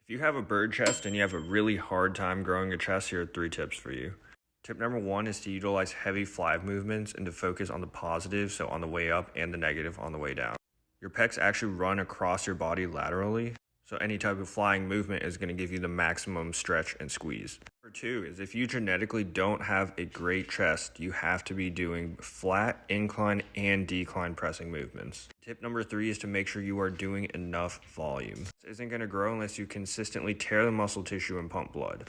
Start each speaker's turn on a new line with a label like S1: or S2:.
S1: If you have a bird chest and you have a really hard time growing a chest, here are 3 tips for you. Tip number 1 is to utilize heavy fly movements and to focus on the positive, so on the way up, and the negative on the way down. Your pecs actually run across your body laterally, so any type of flying movement is going to give you the maximum stretch and squeeze. Number 2 is if you genetically don't have a great chest, you have to be doing flat, incline, and decline pressing movements. Tip number 3 is to make sure you are doing enough volume. This isn't going to grow unless you consistently tear the muscle tissue and pump blood.